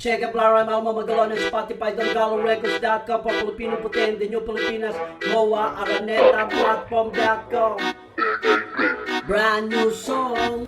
Check up Lara Malmo magawa ng Spotify, DonGaloRecords.com for Filipino Putin, The New Pilipinas, MOA, Araneta, Platform.com. Brand new song.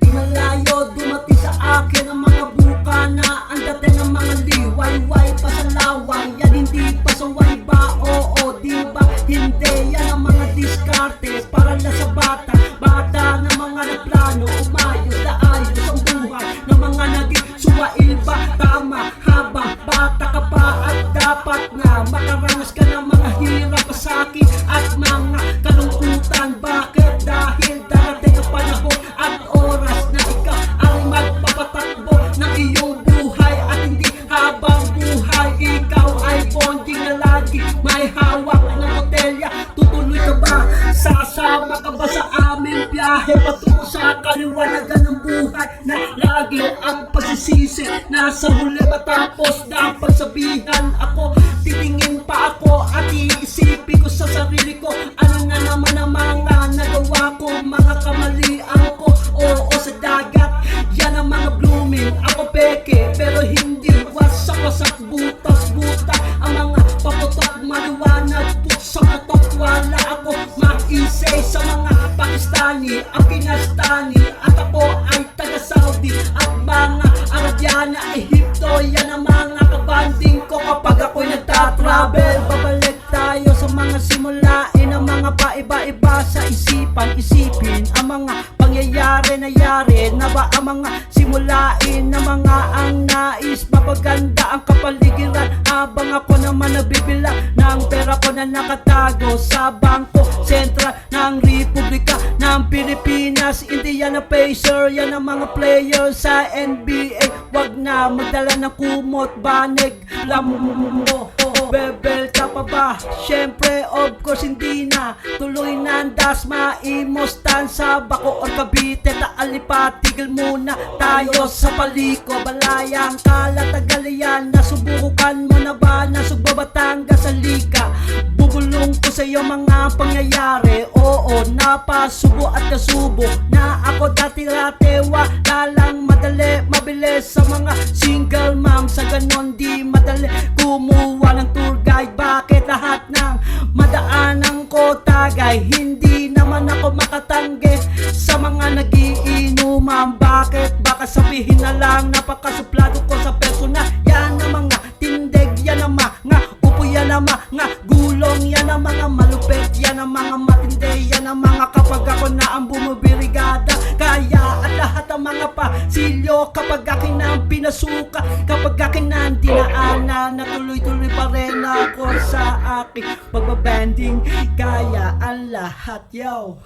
Di malayo, dumati sa akin ang mga buka na ang dating ng mga liwayway pa sa laway. Yan hindi pa saway ba? Oo, di ba? Hindi, yan ang mga diskartes para lang sa bata. Bata na mga nagplano, umayos na ayos ang buhay ng mga naging suwail ba? Tama, habang bata ka pa at dapat na makaranas ka ng mga hirap sa akin at mga kalungkutan. Bakit? Dahil darating ang panahon at oras na ikaw ang magpapatakbo ng iyong buhay at hindi habang buhay ikaw ay bonding na lagi may hawak ng botelya. Tutuloy ka ba? Sasama ka ba sa aming biyahe patungo sa kaliwanagan ng buhay na lagi ang pagsisisi nasa huli matapos dapat sabihan ako? Titingin pa ako at iisipin ko sa sarili ko, ano na naman ang mga nagawa ko, mga kamalian ko. Oo, sa dagat yan ang mga blooming. Ako peke pero hindi wasak-wasak, butas-butas ang mga paputok maliwanag. Sa putok wala ako maisay sa mga Pakistani, Afghanistani at ako ay taga-Saudi at mga Arabiana, Ehipto. Yan ang mga kabanding ko kapag ako'y nagtatravel. Babalik tayo sa mga simulain ang mga paiba-iba sa isipan. Isipin ang mga pangyayari na yari na ba ang mga simulain na mga ang nais mapaganda ang kapaligiran habang ako naman nabibilang ng pera ko na nakatago sa bangko sentral ng Republika ng Pilipinas. Indiana Pacer, yan ang mga player sa NBA. Wag na magdala ng kumot, banig, mo. Bebel ka pa ba? Syempre, of course, hindi na. Tuloy na ang dasma, imostan sa Bako or Cavite, Taalipa. Tigil muna tayo sa paliko. Balayang kalatagalian, nasubukan mo na ba na Sugbabatangas sa liga? Bubulong ko sa iyo mga pangyayari. Oo, napasubo at kasubo na ako dati-dati. Wala lang madali, mabilis sa mga single mom. Sa ganon di madali kumuha ng tour guide. Bakit lahat ng madaanan ko tagay? Hindi naman ako makatanggi sa mga nagiinuman. Bakit? Baka sabihin na lang napakasuplado ko sa persona. Yan ang mga tindig, yan ang mga upo, yan ang mga gulong, yan ang mga malupit, yan ang mga matindi, yan ang mga kapag ako na ang bumibirigada. Kaya at lahat ang mga pasilyo kapag akin ang pinasuka, kapag akin ang dinaanan, na tuloy-tuloy pa rin ako sa aking pagbabanding. Kaya ang lahat, yo.